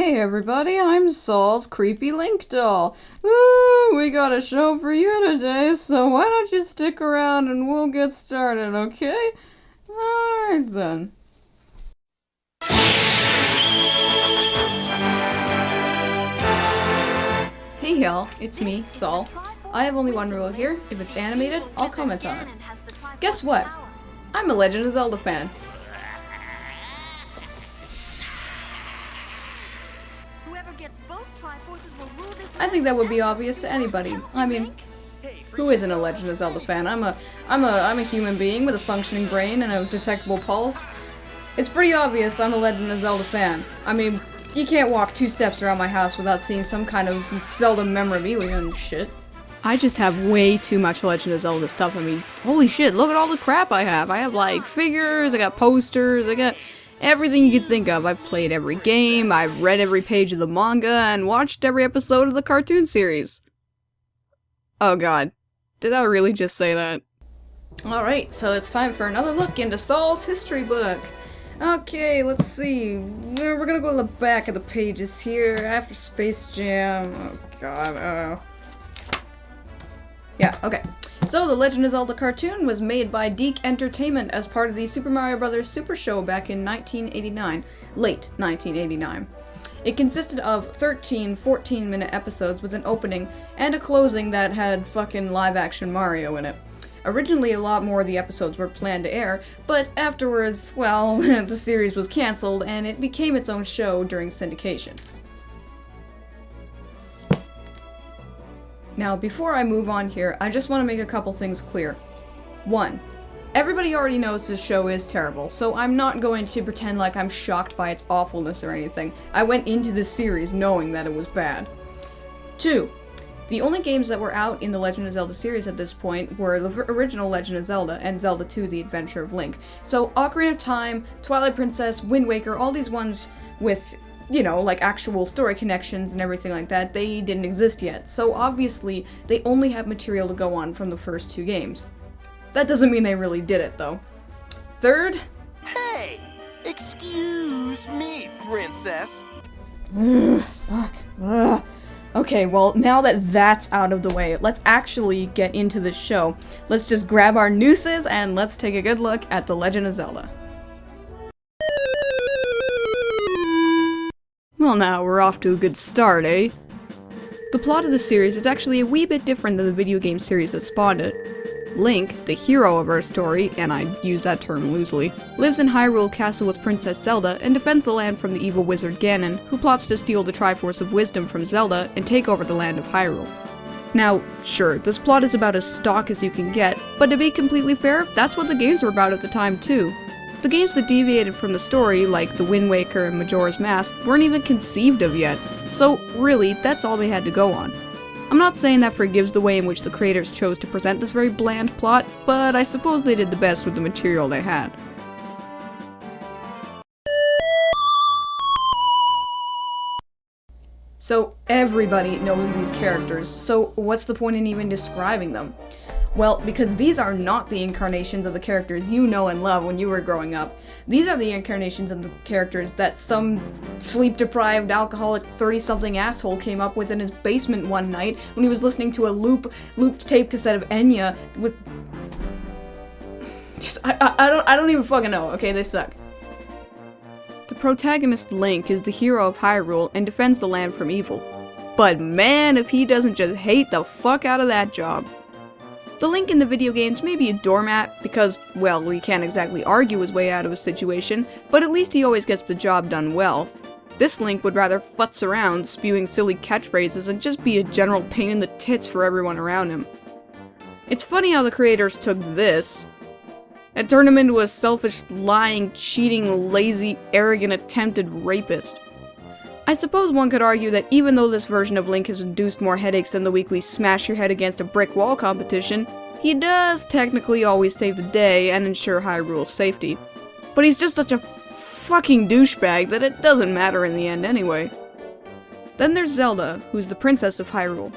Hey everybody, I'm Sol's creepy Link doll. Woo, we got a show for you today, so why don't you stick around and we'll get started, okay? Alright then. Hey y'all, it's me, Sol. I have only one rule here. If it's animated, I'll comment on it. Guess what? I'm a Legend of Zelda fan. I think that would be obvious to anybody. I mean, who isn't a Legend of Zelda fan? I'm a human being with a functioning brain and a detectable pulse. It's pretty obvious I'm a Legend of Zelda fan. I mean, you can't walk 2 steps around my house without seeing some kind of Zelda memorabilia and shit. I just have way too much Legend of Zelda stuff. I mean, holy shit, look at all the crap I have. I have like figures, I got posters, I got everything you could think of. I've played every game, I've read every page of the manga, and watched every episode of the cartoon series. Oh god, did I really just say that? Alright, so it's time for another look into Sol's history book. Okay, let's see. We're gonna go to the back of the pages here after Space Jam. Oh god, yeah, okay. So, The Legend of Zelda cartoon was made by Deke Entertainment as part of the Super Mario Bros. Super Show back in 1989. Late 1989. It consisted of 13 14-minute episodes with an opening and a closing that had fucking live-action Mario in it. Originally, a lot more of the episodes were planned to air, but afterwards, well, the series was cancelled and it became its own show during syndication. Now, before I move on here, I just want to make a couple things clear. 1. Everybody already knows this show is terrible, so I'm not going to pretend like I'm shocked by its awfulness or anything. I went into this series knowing that it was bad. 2. The only games that were out in the Legend of Zelda series at this point were the original Legend of Zelda and Zelda 2: The Adventure of Link. So Ocarina of Time, Twilight Princess, Wind Waker, all these ones with, you know, like actual story connections and everything like that, they didn't exist yet. So obviously, they only have material to go on from the first 2 games. That doesn't mean they really did it, though. 3rd? Hey! Excuse me, princess! Fuck. Ugh. Okay, well, now that that's out of the way, let's actually get into this show. Let's just grab our nooses and let's take a good look at The Legend of Zelda. Well, now we're off to a good start, eh? The plot of the series is actually a wee bit different than the video game series that spawned it. Link, the hero of our story, and I use that term loosely, lives in Hyrule Castle with Princess Zelda and defends the land from the evil wizard Ganon, who plots to steal the Triforce of Wisdom from Zelda and take over the land of Hyrule. Now, sure, this plot is about as stock as you can get, but to be completely fair, that's what the games were about at the time too. The games that deviated from the story, like The Wind Waker and Majora's Mask, weren't even conceived of yet, so really, that's all they had to go on. I'm not saying that forgives the way in which the creators chose to present this very bland plot, but I suppose they did the best with the material they had. So everybody knows these characters, so what's the point in even describing them? Well, because these are not the incarnations of the characters you know and love when you were growing up. These are the incarnations of the characters that some sleep-deprived, alcoholic 30-something asshole came up with in his basement one night when he was listening to a looped tape cassette of Enya with... I don't even fucking know, okay? They suck. The protagonist, Link, is the hero of Hyrule and defends the land from evil. But man, if he doesn't just hate the fuck out of that job. The Link in the video games may be a doormat, because, well, we can't exactly argue his way out of a situation, but at least he always gets the job done well. This Link would rather futz around, spewing silly catchphrases and just be a general pain in the tits for everyone around him. It's funny how the creators took this and turned him into a selfish, lying, cheating, lazy, arrogant, attempted rapist. I suppose one could argue that even though this version of Link has induced more headaches than the weekly smash your head against a brick wall competition, he does technically always save the day and ensure Hyrule's safety. But he's just such a fucking douchebag that it doesn't matter in the end anyway. Then there's Zelda, who's the princess of Hyrule.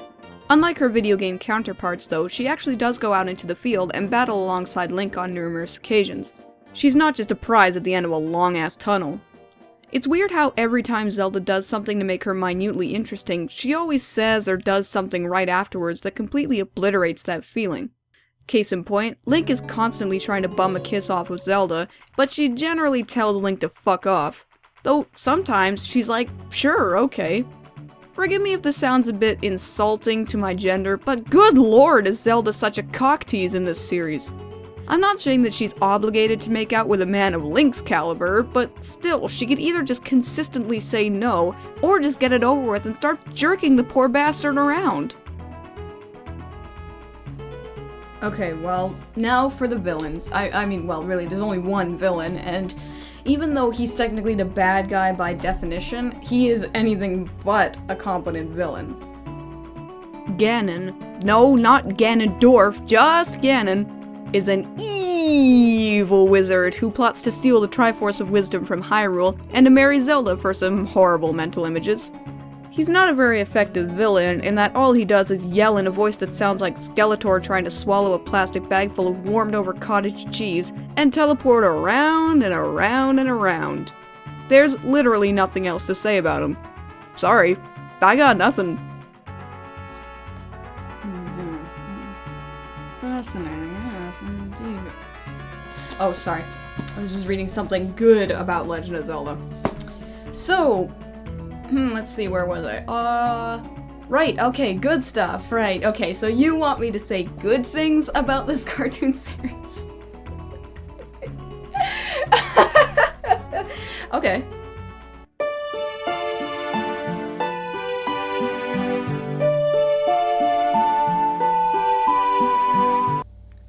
Unlike her video game counterparts though, she actually does go out into the field and battle alongside Link on numerous occasions. She's not just a prize at the end of a long-ass tunnel. It's weird how every time Zelda does something to make her minutely interesting, she always says or does something right afterwards that completely obliterates that feeling. Case in point, Link is constantly trying to bum a kiss off with Zelda, but she generally tells Link to fuck off. Though sometimes she's like, sure, okay. Forgive me if this sounds a bit insulting to my gender, but good lord is Zelda such a cock tease in this series. I'm not saying that she's obligated to make out with a man of Link's caliber, but still, she could either just consistently say no, or just get it over with and start jerking the poor bastard around. Okay, well, now for the villains. I mean, well, really, there's only one villain, and even though he's technically the bad guy by definition, he is anything but a competent villain. Ganon, no, not Ganondorf, just Ganon, is an evil wizard who plots to steal the Triforce of Wisdom from Hyrule and to marry Zelda for some horrible mental images. He's not a very effective villain in that all he does is yell in a voice that sounds like Skeletor trying to swallow a plastic bag full of warmed over cottage cheese and teleport around and around and around. There's literally nothing else to say about him. Sorry, I got nothing. Fascinating, yes, indeed. Oh, sorry. I was just reading something good about Legend of Zelda. So, let's see, where was I? Right, okay, good stuff, right. Okay, so you want me to say good things about this cartoon series? Okay.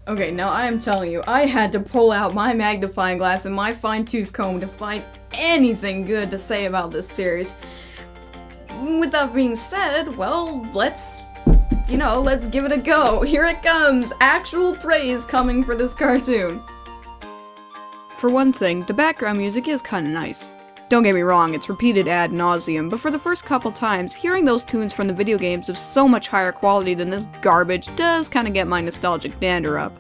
Okay, now I am telling you, I had to pull out my magnifying glass and my fine-tooth comb to find anything good to say about this series. With that being said, well, let's give it a go. Here it comes! Actual praise coming for this cartoon. For one thing, the background music is kinda nice. Don't get me wrong, it's repeated ad nauseum, but for the first couple times, hearing those tunes from the video games of so much higher quality than this garbage does kinda get my nostalgic dander up.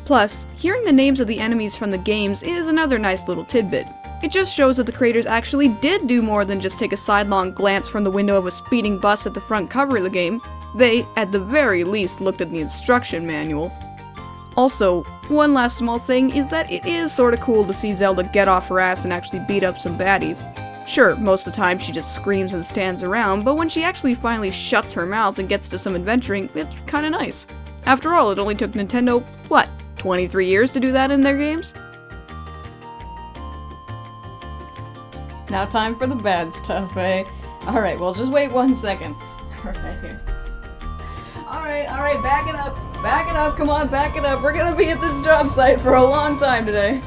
Plus, hearing the names of the enemies from the games is another nice little tidbit. It just shows that the creators actually did do more than just take a sidelong glance from the window of a speeding bus at the front cover of the game. They, at the very least, looked at the instruction manual. Also, one last small thing is that it is sorta cool to see Zelda get off her ass and actually beat up some baddies. Sure, most of the time she just screams and stands around, but when she actually finally shuts her mouth and gets to some adventuring, it's kinda nice. After all, it only took Nintendo, what, 23 years to do that in their games? Now time for the bad stuff, eh? Alright, well just wait 1 second. Alright, here. Alright, back it up. Back it up, come on, back it up. We're gonna be at this job site for a long time today.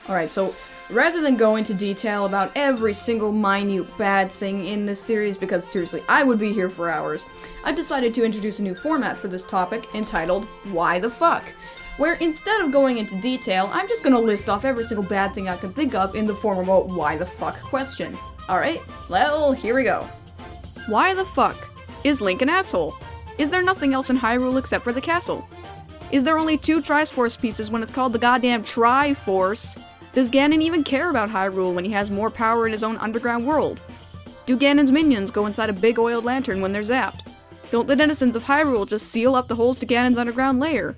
Alright, so rather than go into detail about every single minute bad thing in this series, because seriously, I would be here for hours, I've decided to introduce a new format for this topic entitled, Why the Fuck? Where instead of going into detail, I'm just gonna list off every single bad thing I can think of in the form of a why the fuck question. Alright, well, here we go. Why the fuck? Is Link an asshole? Is there nothing else in Hyrule except for the castle? Is there only 2 Triforce pieces when it's called the goddamn Triforce? Does Ganon even care about Hyrule when he has more power in his own underground world? Do Ganon's minions go inside a big oiled lantern when they're zapped? Don't the denizens of Hyrule just seal up the holes to Ganon's underground lair?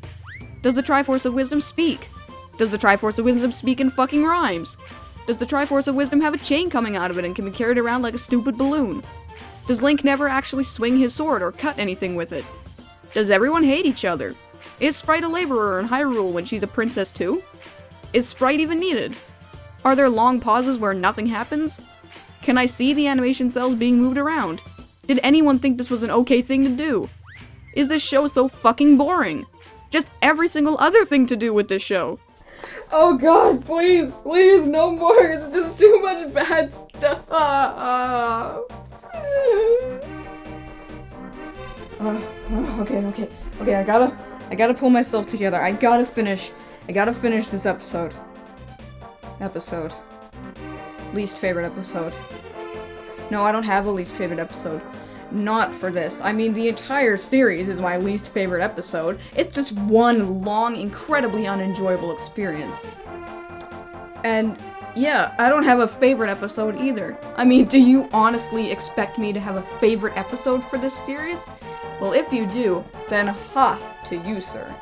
Does the Triforce of Wisdom speak? Does the Triforce of Wisdom speak in fucking rhymes? Does the Triforce of Wisdom have a chain coming out of it and can be carried around like a stupid balloon? Does Link never actually swing his sword or cut anything with it? Does everyone hate each other? Is Sprite a laborer in Hyrule when she's a princess too? Is Sprite even needed? Are there long pauses where nothing happens? Can I see the animation cells being moved around? Did anyone think this was an okay thing to do? Is this show so fucking boring? Just every single other thing to do with this show. Oh god, please, please, no more. It's just too much bad stuff. Okay, I gotta pull myself together. I gotta finish this episode. Least favorite episode. No, I don't have a least favorite episode. not for this. I mean, the entire series is my least favorite episode. It's just one long, incredibly unenjoyable experience. And yeah, I don't have a favorite episode either. I mean, do you honestly expect me to have a favorite episode for this series? Well, if you do, then ha to you, sir.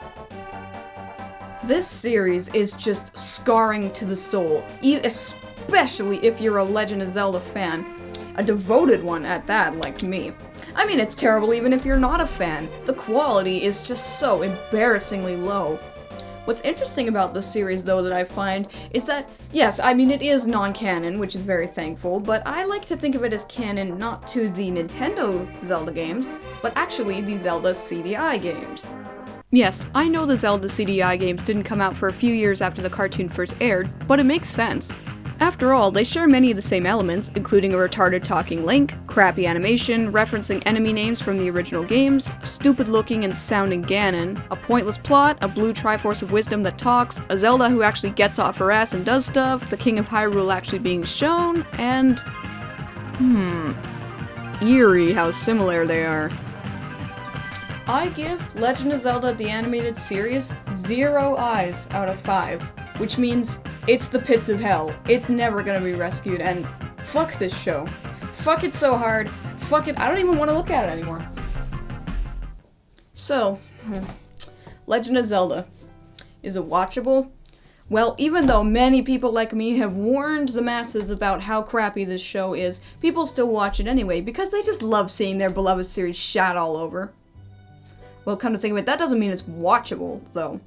This series is just scarring to the soul, especially if you're a Legend of Zelda fan. A devoted one at that, like me. I mean, it's terrible even if you're not a fan. The quality is just so embarrassingly low. What's interesting about this series, though, that I find, is that, yes, I mean, it is non-canon, which is very thankful, but I like to think of it as canon not to the Nintendo Zelda games, but actually the Zelda CDI games. Yes, I know the Zelda CDI games didn't come out for a few years after the cartoon first aired, but it makes sense. After all, they share many of the same elements, including a retarded talking Link, crappy animation, referencing enemy names from the original games, stupid-looking and sounding Ganon, a pointless plot, a blue Triforce of Wisdom that talks, a Zelda who actually gets off her ass and does stuff, the King of Hyrule actually being shown, and... It's eerie how similar they are. I give Legend of Zelda the Animated Series 0 eyes out of 5, which means it's the pits of hell. It's never gonna be rescued, and fuck this show. Fuck it so hard. Fuck it, I don't even want to look at it anymore. So, Legend of Zelda. Is it watchable? Well, even though many people like me have warned the masses about how crappy this show is, people still watch it anyway because they just love seeing their beloved series shat all over. Well, come to think of it, that doesn't mean it's watchable, though.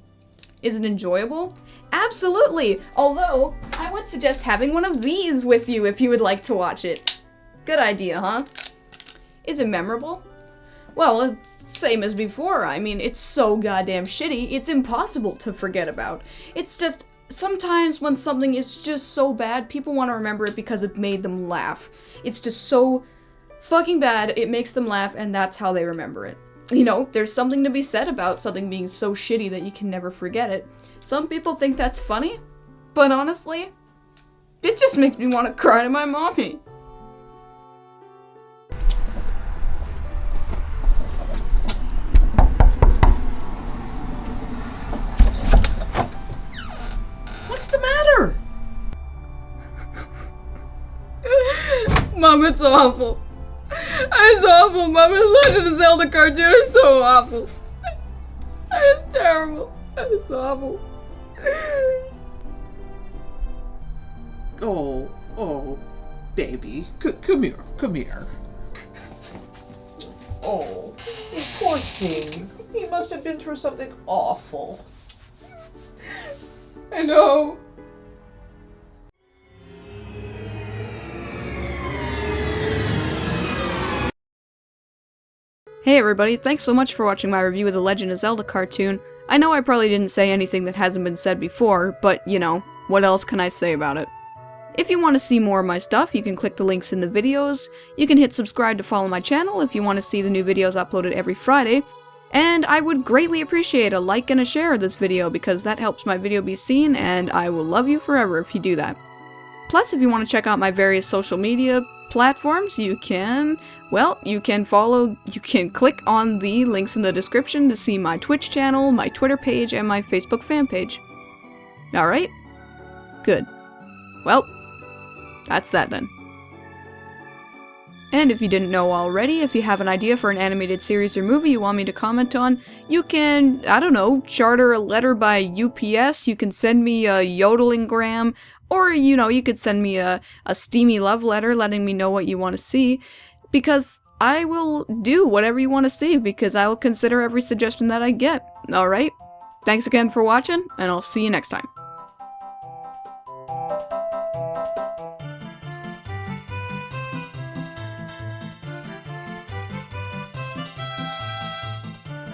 Is it enjoyable? Absolutely! Although, I would suggest having one of these with you if you would like to watch it. Good idea, huh? Is it memorable? Well, it's same as before. I mean, it's so goddamn shitty, it's impossible to forget about. It's just, sometimes when something is just so bad, people want to remember it because it made them laugh. It's just so fucking bad, it makes them laugh, and that's how they remember it. You know, there's something to be said about something being so shitty that you can never forget it. Some people think that's funny, but honestly, it just makes me want to cry to my mommy. What's the matter? Mom, it's awful. It's awful, Mom. The Legend of Zelda cartoon is so awful. It's terrible. It's awful. Oh, baby. Come here. Oh, poor thing. He must have been through something awful. I know. Hey everybody, thanks so much for watching my review of the Legend of Zelda cartoon. I know I probably didn't say anything that hasn't been said before, but you know, what else can I say about it? If you want to see more of my stuff, you can click the links in the videos, you can hit subscribe to follow my channel if you want to see the new videos uploaded every Friday, and I would greatly appreciate a like and a share of this video because that helps my video be seen, and I will love you forever if you do that. Plus, if you want to check out my various social media platforms, you can click on the links in the description to see my Twitch channel, my Twitter page, and my Facebook fan page. Alright? Good. Well, that's that then. And if you didn't know already, if you have an idea for an animated series or movie you want me to comment on, you can, I don't know, charter a letter by UPS, you can send me a yodeling-gram, or, you know, you could send me a steamy love letter letting me know what you want to see, because I will do whatever you want to see, because I will consider every suggestion that I get. Alright? Thanks again for watching, and I'll see you next time.